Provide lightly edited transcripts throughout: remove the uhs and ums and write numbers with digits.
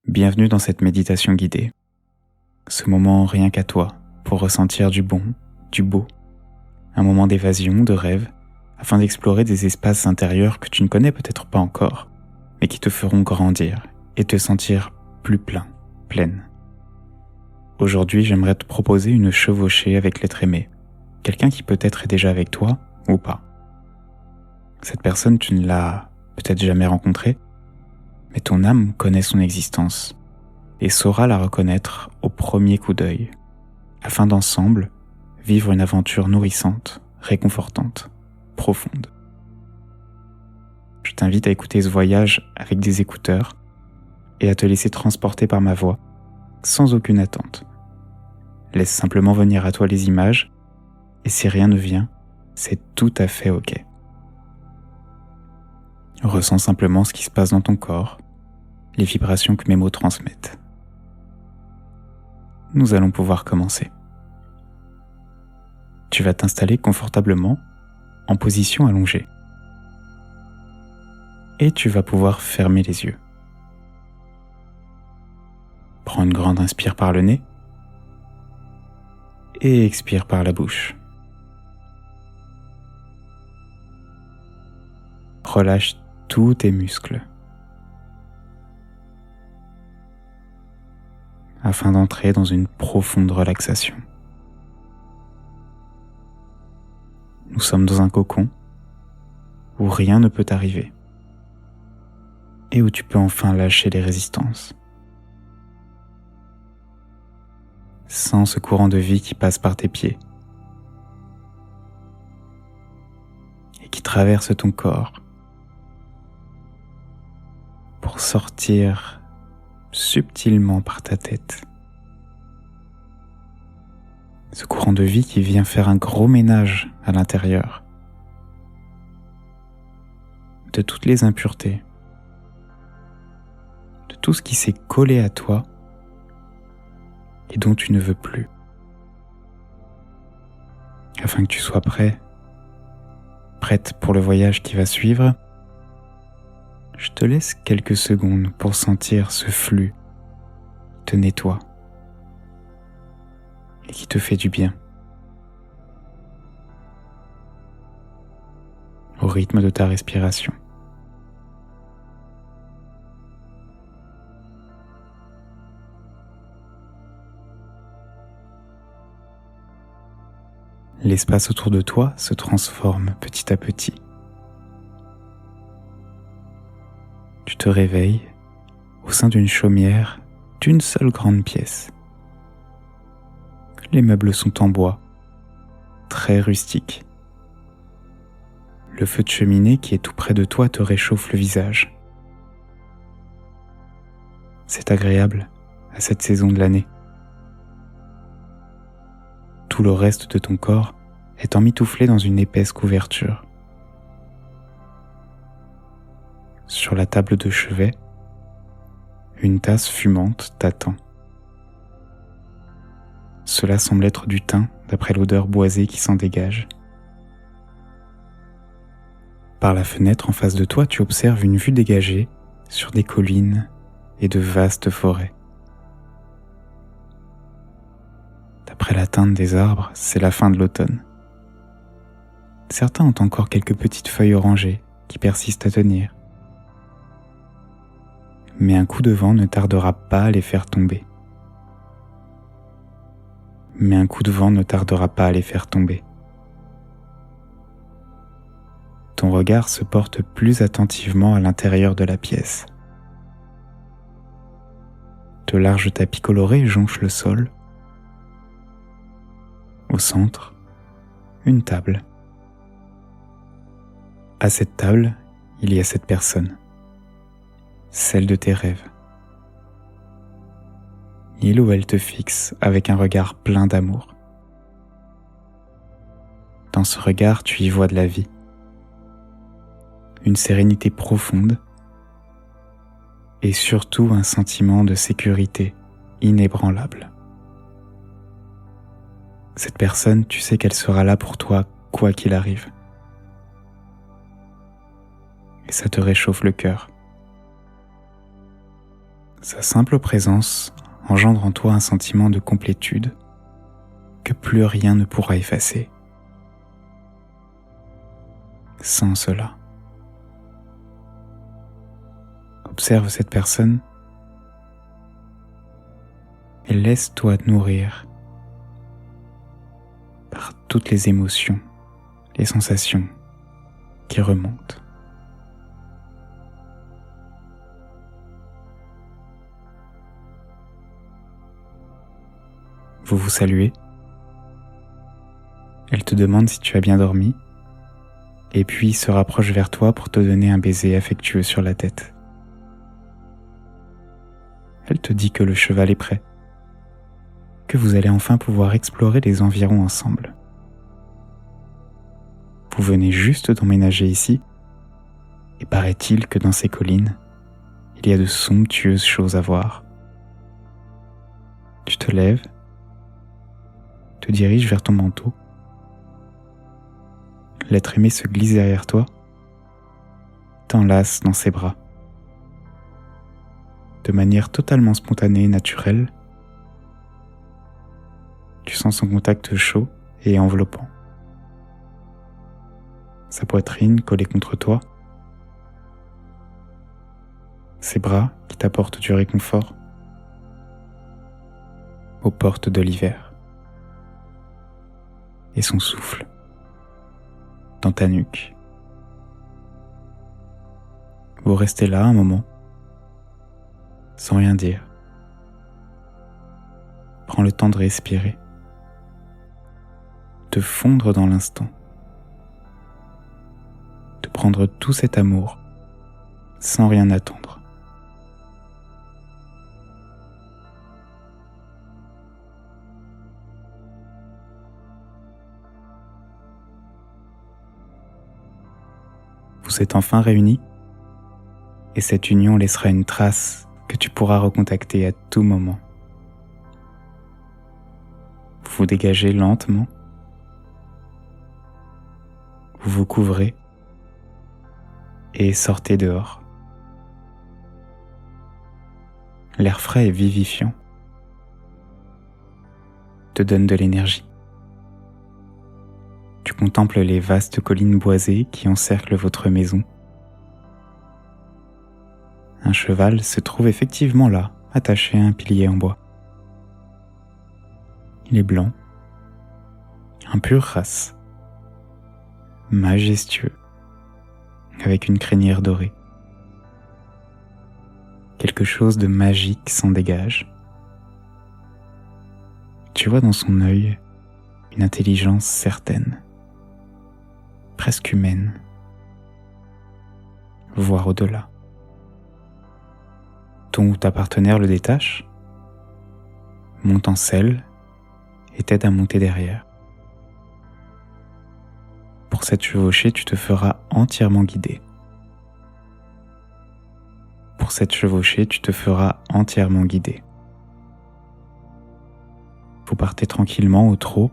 Bienvenue dans cette méditation guidée. Ce moment rien qu'à toi, pour ressentir du bon, du beau. Un moment d'évasion, de rêve, afin d'explorer des espaces intérieurs que tu ne connais peut-être pas encore, mais qui te feront grandir et te sentir plus plein, pleine. Aujourd'hui, j'aimerais te proposer une chevauchée avec l'être aimé, quelqu'un qui peut-être est déjà avec toi ou pas. Cette personne, tu ne l'as peut-être jamais rencontrée, mais ton âme connaît son existence et saura la reconnaître au premier coup d'œil, afin d'ensemble vivre une aventure nourrissante, réconfortante, profonde. Je t'invite à écouter ce voyage avec des écouteurs et à te laisser transporter par ma voix, sans aucune attente. Laisse simplement venir à toi les images, et si rien ne vient, c'est tout à fait ok. Ressens simplement ce qui se passe dans ton corps, les vibrations que mes mots transmettent. Nous allons pouvoir commencer. Tu vas t'installer confortablement en position allongée. Et tu vas pouvoir fermer les yeux. Prends une grande inspire par le nez et expire par la bouche. Relâche tous tes muscles afin d'entrer dans une profonde relaxation. Nous sommes dans un cocon où rien ne peut t'arriver et où tu peux enfin lâcher les résistances. Sens ce courant de vie qui passe par tes pieds et qui traverse ton corps pour sortir subtilement par ta tête. Ce courant de vie qui vient faire un gros ménage à l'intérieur de toutes les impuretés, de tout ce qui s'est collé à toi et dont tu ne veux plus. Afin que tu sois prêt, prête pour le voyage qui va suivre, je te laisse quelques secondes pour sentir ce flux qui te nettoie et qui te fait du bien. Au rythme de ta respiration. L'espace autour de toi se transforme petit à petit. Tu te réveilles au sein d'une chaumière d'une seule grande pièce. Les meubles sont en bois, très rustiques. Le feu de cheminée qui est tout près de toi te réchauffe le visage. C'est agréable à cette saison de l'année. Tout le reste de ton corps est emmitouflé dans une épaisse couverture. Sur la table de chevet, une tasse fumante t'attend. Cela semble être du thym d'après l'odeur boisée qui s'en dégage. Par la fenêtre en face de toi, tu observes une vue dégagée sur des collines et de vastes forêts. D'après la teinte des arbres, c'est la fin de l'automne. Certains ont encore quelques petites feuilles orangées qui persistent à tenir. Mais un coup de vent ne tardera pas à les faire tomber. Ton regard se porte plus attentivement à l'intérieur de la pièce. De larges tapis colorés jonchent le sol. Au centre, une table. À cette table, il y a cette personne, celle de tes rêves. Il ou elle te fixe avec un regard plein d'amour. Dans ce regard, tu y vois de la vie, une sérénité profonde et surtout un sentiment de sécurité inébranlable. Cette personne, tu sais qu'elle sera là pour toi quoi qu'il arrive. Et ça te réchauffe le cœur. Sa simple présence engendre en toi un sentiment de complétude que plus rien ne pourra effacer. Sans cela, observe cette personne et laisse-toi nourrir par toutes les émotions, les sensations qui remontent. Vous vous saluez. Elle te demande si tu as bien dormi, et puis se rapproche vers toi pour te donner un baiser affectueux sur la tête. Elle te dit que le cheval est prêt, que vous allez enfin pouvoir explorer les environs ensemble. Vous venez juste d'emménager ici, et paraît-il que dans ces collines, il y a de somptueuses choses à voir. Tu te lèves, te diriges vers ton manteau. L'être aimé se glisse derrière toi, t'enlace dans ses bras. De manière totalement spontanée et naturelle, tu sens son contact chaud et enveloppant. Sa poitrine collée contre toi, ses bras qui t'apportent du réconfort aux portes de l'hiver. Et son souffle dans ta nuque. Vous restez là un moment, sans rien dire. Prends le temps de respirer, de fondre dans l'instant, de prendre tout cet amour sans rien attendre. Vous êtes enfin réunis et cette union laissera une trace que tu pourras recontacter à tout moment. Vous vous dégagez lentement, vous vous couvrez et sortez dehors. L'air frais et vivifiant te donne de l'énergie. Tu contemples les vastes collines boisées qui encerclent votre maison. Un cheval se trouve effectivement là, attaché à un pilier en bois. Il est blanc, un pure race, majestueux, avec une crinière dorée. Quelque chose de magique s'en dégage. Tu vois dans son œil une intelligence certaine, presque humaine, voire au-delà. Ton ou ta partenaire le détache, monte en selle et t'aide à monter derrière. Pour cette chevauchée, tu te feras entièrement guider. Pour cette chevauchée, tu te feras entièrement guider. Vous partez tranquillement au trot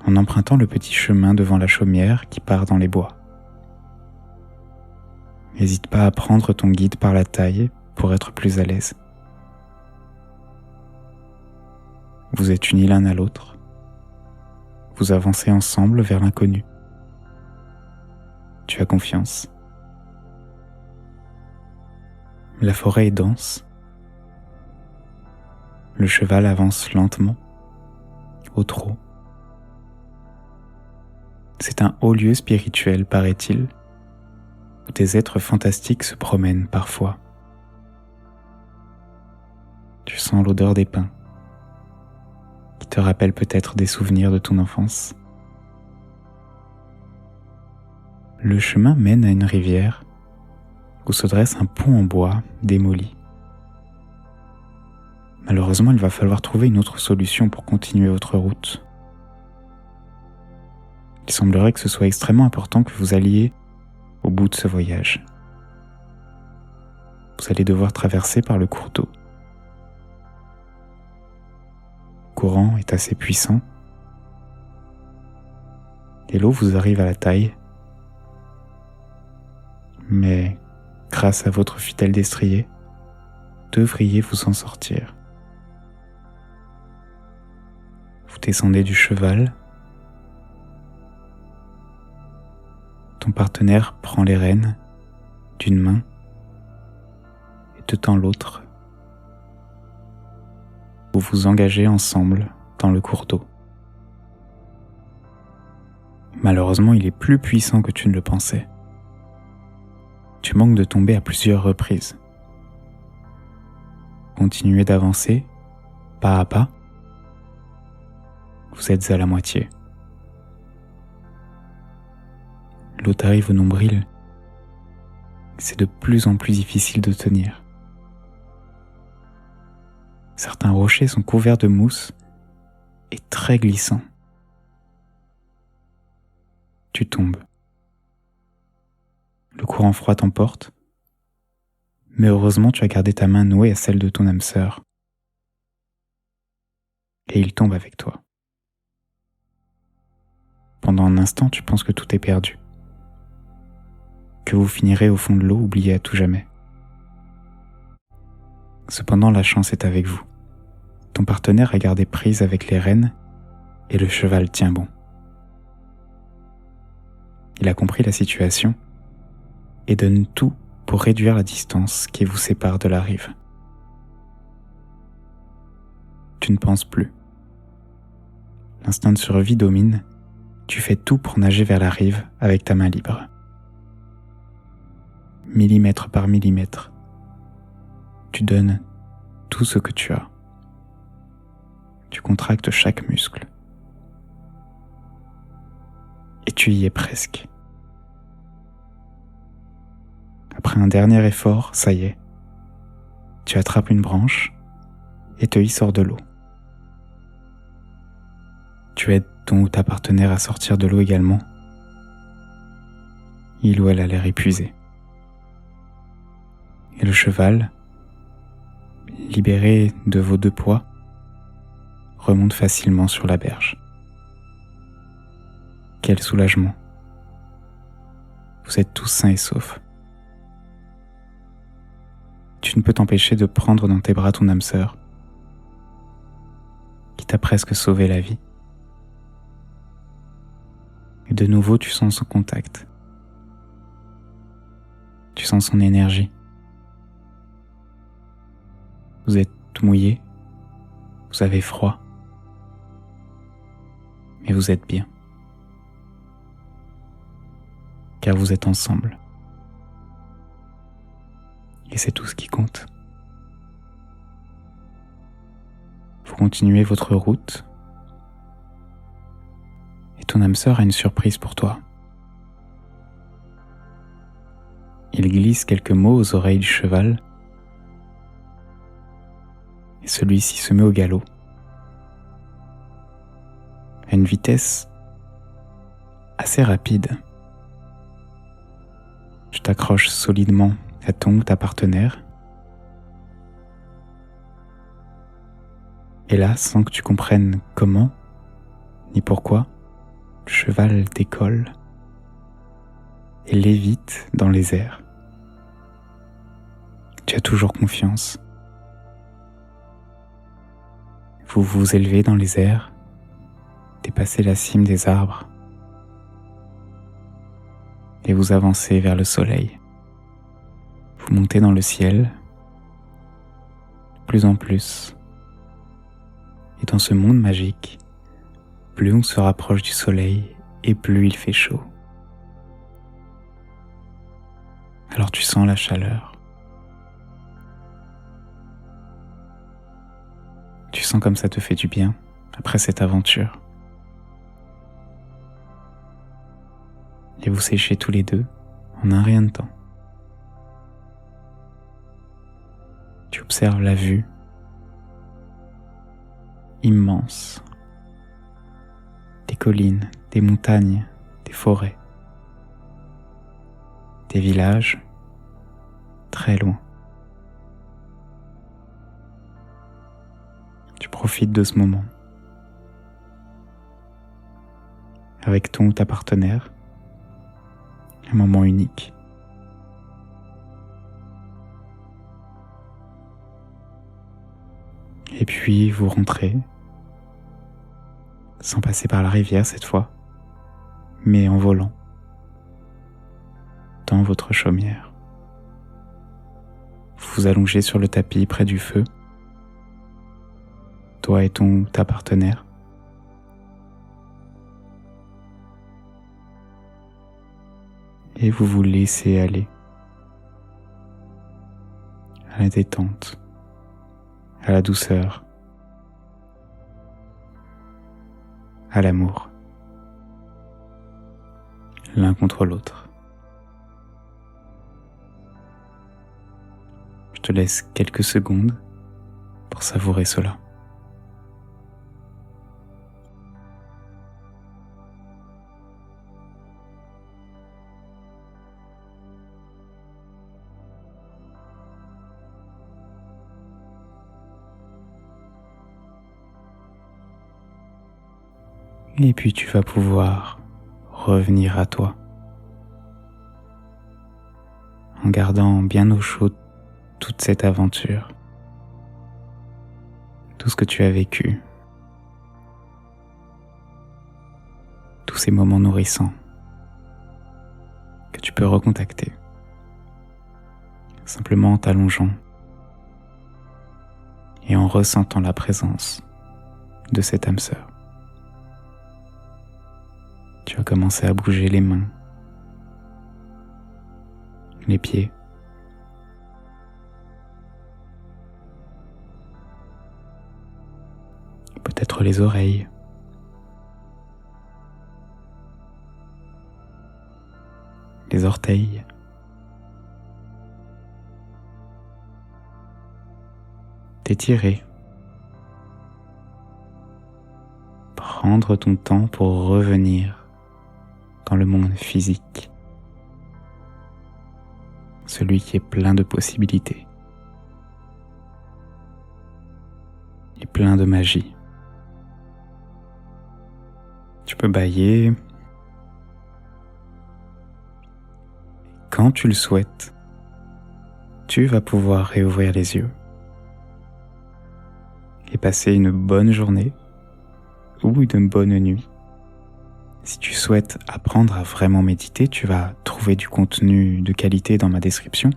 en empruntant le petit chemin devant la chaumière qui part dans les bois. N'hésite pas à prendre ton guide par la taille pour être plus à l'aise. Vous êtes unis l'un à l'autre. Vous avancez ensemble vers l'inconnu. Tu as confiance. La forêt est dense. Le cheval avance lentement, au trot. C'est un haut lieu spirituel, paraît-il, où des êtres fantastiques se promènent parfois. Tu sens l'odeur des pins, qui te rappelle peut-être des souvenirs de ton enfance. Le chemin mène à une rivière où se dresse un pont en bois démoli. Malheureusement, il va falloir trouver une autre solution pour continuer votre route. Il semblerait que ce soit extrêmement important que vous alliez au bout de ce voyage. Vous allez devoir traverser par le cours d'eau. Le courant est assez puissant et l'eau vous arrive à la taille. Mais grâce à votre fidèle destrier, devriez vous en sortir. Vous descendez du cheval. Ton partenaire prend les rênes d'une main et te tend l'autre. Vous vous engagez ensemble dans le cours d'eau. Malheureusement, il est plus puissant que tu ne le pensais. Tu manques de tomber à plusieurs reprises. Continuez d'avancer, pas à pas. Vous êtes à la moitié. L'eau t'arrive au nombril. C'est de plus en plus difficile de tenir. Certains rochers sont couverts de mousse et très glissants. Tu tombes. Le courant froid t'emporte, mais heureusement tu as gardé ta main nouée à celle de ton âme sœur. Et il tombe avec toi. Pendant un instant, tu penses que tout est perdu, que vous finirez au fond de l'eau oublié à tout jamais. Cependant, la chance est avec vous. Ton partenaire a gardé prise avec les rênes et le cheval tient bon. Il a compris la situation et donne tout pour réduire la distance qui vous sépare de la rive. Tu ne penses plus. L'instinct de survie domine. Tu fais tout pour nager vers la rive avec ta main libre. Millimètre par millimètre, tu donnes tout ce que tu as. Tu contractes chaque muscle. Et tu y es presque. Après un dernier effort, ça y est, tu attrapes une branche et te hisses hors de l'eau. Tu aides ton ou ta partenaire à sortir de l'eau également. Il ou elle a l'air épuisé. Et le cheval, libéré de vos deux poids, remonte facilement sur la berge. Quel soulagement! Vous êtes tous sains et saufs. Tu ne peux t'empêcher de prendre dans tes bras ton âme sœur, qui t'a presque sauvé la vie. Et de nouveau, tu sens son contact. Tu sens son énergie. Vous êtes mouillés, vous avez froid, mais vous êtes bien. Car vous êtes ensemble. Et c'est tout ce qui compte. Vous continuez votre route. Et ton âme sœur a une surprise pour toi. Il glisse quelques mots aux oreilles du cheval. Et celui-ci se met au galop. À une vitesse assez rapide. Tu t'accroches solidement à ton ou ta partenaire. Et là, sans que tu comprennes comment, ni pourquoi, le cheval décolle et lévite dans les airs. Tu as toujours confiance. Vous vous élevez dans les airs, dépassez la cime des arbres et vous avancez vers le soleil. Vous montez dans le ciel, de plus en plus. Et dans ce monde magique, plus on se rapproche du soleil et plus il fait chaud. Alors tu sens la chaleur. Tu sens comme ça te fait du bien après cette aventure. Et vous séchez tous les deux en un rien de temps. Tu observes la vue immense, des collines, des montagnes, des forêts, des villages très loin. Tu profites de ce moment avec ton ou ta partenaire, un moment unique. Et puis vous rentrez, sans passer par la rivière cette fois, mais en volant, dans votre chaumière. Vous vous allongez sur le tapis près du feu, toi et ta partenaire. Et vous vous laissez aller à la détente, à la douceur, à l'amour, l'un contre l'autre. Je te laisse quelques secondes pour savourer cela. Et puis tu vas pouvoir revenir à toi, en gardant bien au chaud toute cette aventure, tout ce que tu as vécu, tous ces moments nourrissants que tu peux recontacter, simplement en t'allongeant et en ressentant la présence de cette âme sœur. Tu vas commencer à bouger les mains, les pieds, peut-être les oreilles, les orteils, t'étirer, prendre ton temps pour revenir dans le monde physique, celui qui est plein de possibilités et plein de magie. Tu peux bâiller. Quand tu le souhaites, tu vas pouvoir réouvrir les yeux et passer une bonne journée ou une bonne nuit. Si tu souhaites apprendre à vraiment méditer, tu vas trouver du contenu de qualité dans ma description.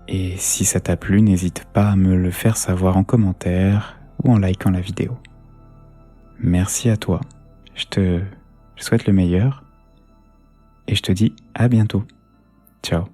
Et si ça t'a plu, n'hésite pas à me le faire savoir en commentaire ou en likant la vidéo. Merci à toi, je te souhaite le meilleur et je te dis à bientôt. Ciao.